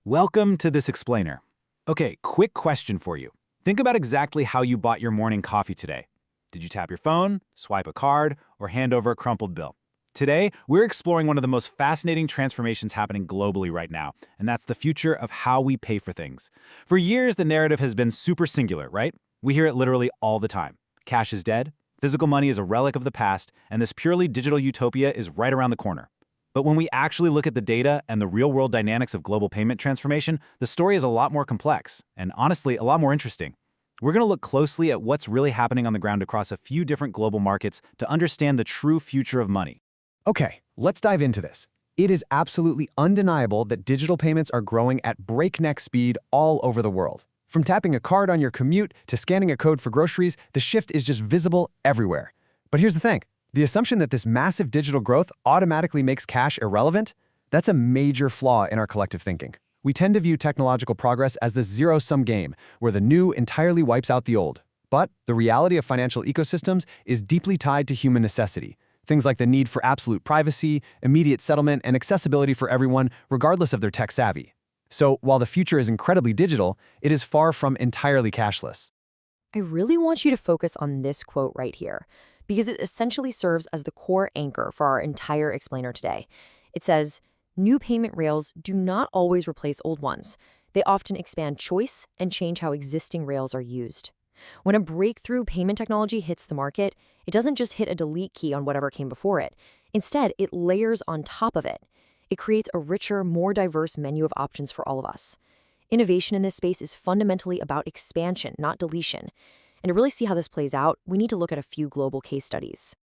Welcome to this explainer. Okay, quick question for you. Think about exactly how you bought your morning coffee today. Did you tap your phone, swipe a card, or hand over a crumpled bill? Today, we're exploring one of the most fascinating transformations happening globally right now, and that's the future of how we pay for things. For years, the narrative has been super singular, right? We hear it literally all the time. Cash is dead, physical money is a relic of the past, and this purely digital utopia is right around the corner. But when we actually look at the data and the real-world dynamics of global payment transformation, the story is a lot more complex, and honestly, a lot more interesting. We're going to look closely at what's really happening on the ground across a few different global markets to understand the true future of money. Okay, let's dive into this. It is absolutely undeniable that digital payments are growing at breakneck speed all over the world. From tapping a card on your commute to scanning a code for groceries, the shift is just visible everywhere. But here's the thing. The assumption that this massive digital growth automatically makes cash irrelevant, that's a major flaw in our collective thinking. We tend to view technological progress as this zero-sum game, where the new entirely wipes out the old. But the reality of financial ecosystems is deeply tied to human necessity. Things like the need for absolute privacy, immediate settlement, and accessibility for everyone, regardless of their tech savvy. So, while the future is incredibly digital, it is far from entirely cashless. I really want you to focus on this quote right here, because it essentially serves as the core anchor for our entire explainer today. It says, "New payment rails do not always replace old ones. They often expand choice and change how existing rails are used." When a breakthrough payment technology hits the market, it doesn't just hit a delete key on whatever came before it. Instead, it layers on top of it. It creates a richer, more diverse menu of options for all of us. Innovation in this space is fundamentally about expansion, not deletion. And to really see how this plays out, we need to look at a few global case studies.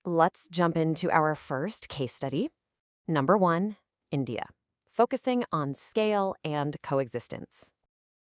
Let's jump into our first case study. Number 1, India, focusing on scale and coexistence.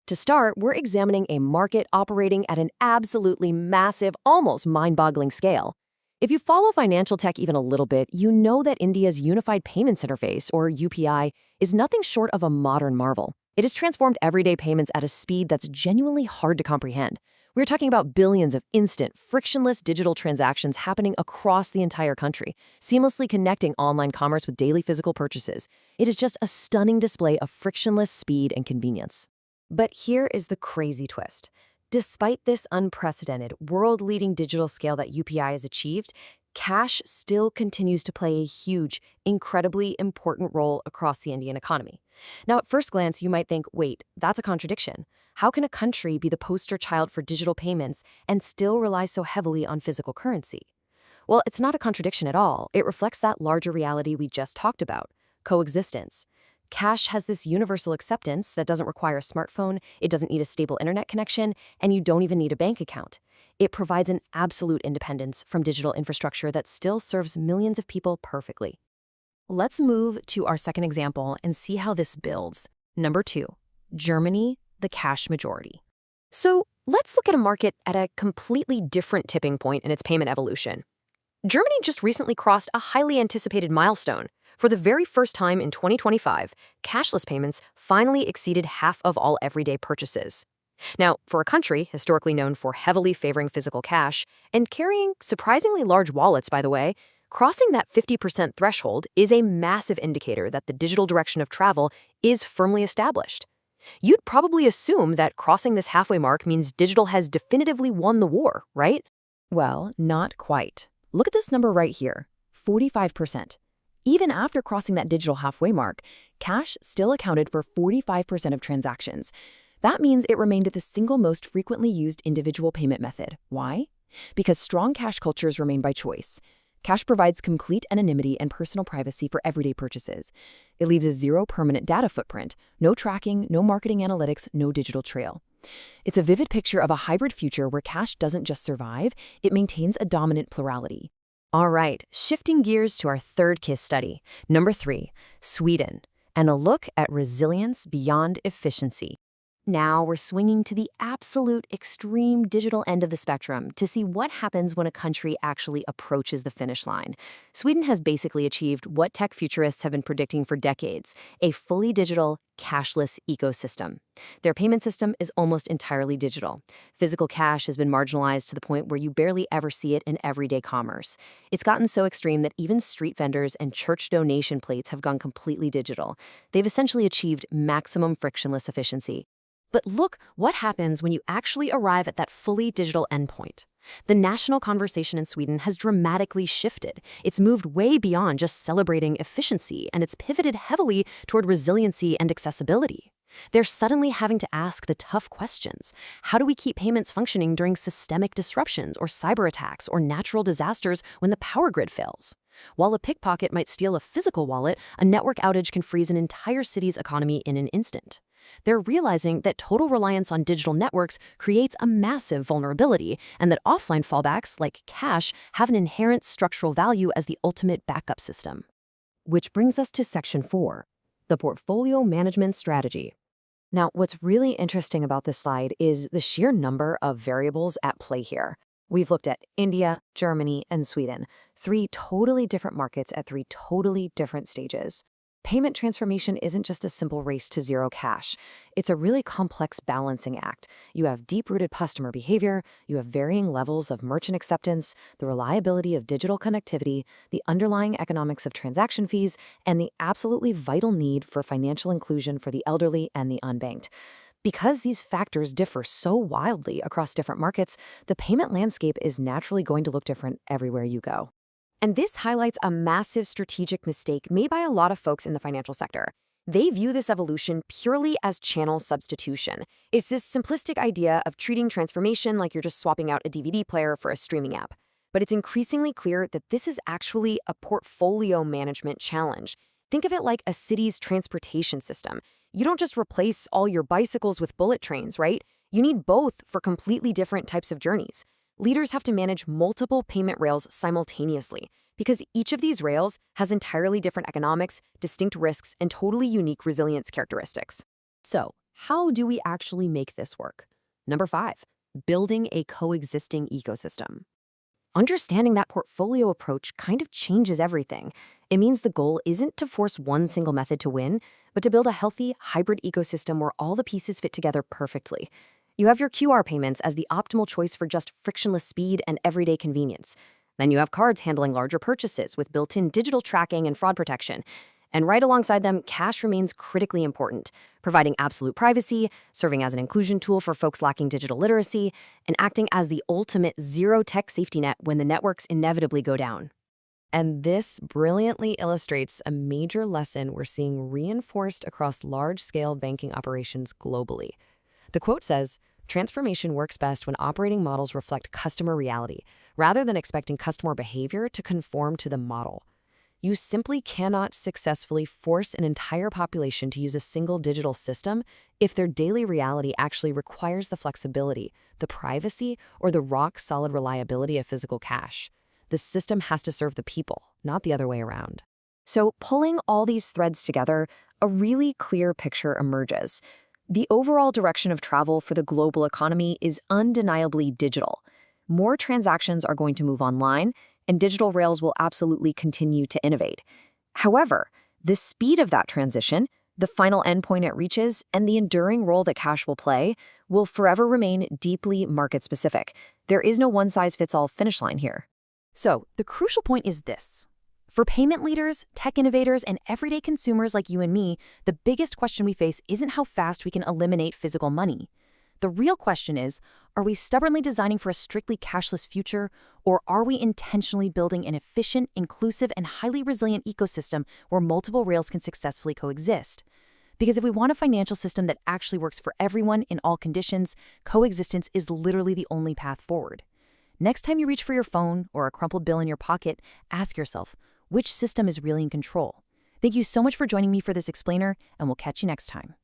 To start, we're examining a market operating at an absolutely massive, almost mind-boggling scale. If you follow financial tech even a little bit, you know that India's Unified Payments Interface, or UPI, is nothing short of a modern marvel. It has transformed everyday payments at a speed that's genuinely hard to comprehend. We're talking about billions of instant, frictionless digital transactions happening across the entire country, seamlessly connecting online commerce with daily physical purchases. It is just a stunning display of frictionless speed and convenience. But here is the crazy twist. Despite this unprecedented, world-leading digital scale that UPI has achieved, cash still continues to play a huge, incredibly important role across the Indian economy. Now, at first glance, you might think, wait, that's a contradiction. How can a country be the poster child for digital payments and still rely so heavily on physical currency? Well, it's not a contradiction at all. It reflects that larger reality we just talked about, coexistence. Cash has this universal acceptance that doesn't require a smartphone, it doesn't need a stable internet connection, and you don't even need a bank account. It provides an absolute independence from digital infrastructure that still serves millions of people perfectly. Let's move to our second example and see how this builds. Number 2, Germany, the cash majority. So let's look at a market at a completely different tipping point in its payment evolution. Germany just recently crossed a highly anticipated milestone. For the very first time in 2025, cashless payments finally exceeded half of all everyday purchases. Now, for a country historically known for heavily favoring physical cash and carrying surprisingly large wallets, by the way, crossing that 50% threshold is a massive indicator that the digital direction of travel is firmly established. You'd probably assume that crossing this halfway mark means digital has definitively won the war, right? Well, not quite. Look at this number right here, 45%. Even after crossing that digital halfway mark, cash still accounted for 45% of transactions. That means it remained the single most frequently used individual payment method. Why? Because strong cash cultures remain by choice. Cash provides complete anonymity and personal privacy for everyday purchases. It leaves a zero permanent data footprint, no tracking, no marketing analytics, no digital trail. It's a vivid picture of a hybrid future where cash doesn't just survive, it maintains a dominant plurality. All right, shifting gears to our third case study. Number 3, Sweden, and a look at resilience beyond efficiency. now we're swinging to the absolute extreme digital end of the spectrum to see what happens when a country actually approaches the finish line. Sweden has basically achieved what tech futurists have been predicting for decades, a fully digital, cashless ecosystem. Their payment system is almost entirely digital. Physical cash has been marginalized to the point where you barely ever see it in everyday commerce. It's gotten so extreme that even street vendors and church donation plates have gone completely digital. They've essentially achieved maximum frictionless efficiency. But look what happens when you actually arrive at that fully digital endpoint. The national conversation in Sweden has dramatically shifted. It's moved way beyond just celebrating efficiency, and it's pivoted heavily toward resiliency and accessibility. They're suddenly having to ask the tough questions. How do we keep payments functioning during systemic disruptions or cyber attacks or natural disasters when the power grid fails? While a pickpocket might steal a physical wallet, a network outage can freeze an entire city's economy in an instant. They're realizing that total reliance on digital networks creates a massive vulnerability, and that offline fallbacks, like cash, have an inherent structural value as the ultimate backup system. Which brings us to Section 4, the portfolio management strategy. Now, what's really interesting about this slide is the sheer number of variables at play here. We've looked at India, Germany, and Sweden, 3 totally different markets at 3 totally different stages. Payment transformation isn't just a simple race to zero cash. It's a really complex balancing act. You have deep-rooted customer behavior, you have varying levels of merchant acceptance, the reliability of digital connectivity, the underlying economics of transaction fees, and the absolutely vital need for financial inclusion for the elderly and the unbanked. Because these factors differ so wildly across different markets, the payment landscape is naturally going to look different everywhere you go. And this highlights a massive strategic mistake made by a lot of folks in the financial sector. They view this evolution purely as channel substitution. It's this simplistic idea of treating transformation like you're just swapping out a DVD player for a streaming app. But it's increasingly clear that this is actually a portfolio management challenge. Think of it like a city's transportation system. You don't just replace all your bicycles with bullet trains, right? You need both for completely different types of journeys. Leaders have to manage multiple payment rails simultaneously because each of these rails has entirely different economics, distinct risks, and totally unique resilience characteristics. So, how do we actually make this work? Number 5, building a coexisting ecosystem. Understanding that portfolio approach kind of changes everything. It means the goal isn't to force one single method to win, but to build a healthy, hybrid ecosystem where all the pieces fit together perfectly. You have your QR payments as the optimal choice for just frictionless speed and everyday convenience. Then you have cards handling larger purchases with built-in digital tracking and fraud protection. And right alongside them, cash remains critically important, providing absolute privacy, serving as an inclusion tool for folks lacking digital literacy, and acting as the ultimate zero-tech safety net when the networks inevitably go down. And this brilliantly illustrates a major lesson we're seeing reinforced across large-scale banking operations globally. The quote says, "Transformation works best when operating models reflect customer reality, rather than expecting customer behavior to conform to the model." You simply cannot successfully force an entire population to use a single digital system if their daily reality actually requires the flexibility, the privacy, or the rock-solid reliability of physical cash. The system has to serve the people, not the other way around. So, pulling all these threads together, a really clear picture emerges. The overall direction of travel for the global economy is undeniably digital. More transactions are going to move online, and digital rails will absolutely continue to innovate. However, the speed of that transition, the final endpoint it reaches, and the enduring role that cash will play will forever remain deeply market-specific. There is no one-size-fits-all finish line here. So, the crucial point is this. For payment leaders, tech innovators, and everyday consumers like you and me, the biggest question we face isn't how fast we can eliminate physical money. The real question is, are we stubbornly designing for a strictly cashless future, or are we intentionally building an efficient, inclusive, and highly resilient ecosystem where multiple rails can successfully coexist? Because if we want a financial system that actually works for everyone in all conditions, coexistence is literally the only path forward. Next time you reach for your phone or a crumpled bill in your pocket, ask yourself, which system is really in control? Thank you so much for joining me for this explainer, and we'll catch you next time.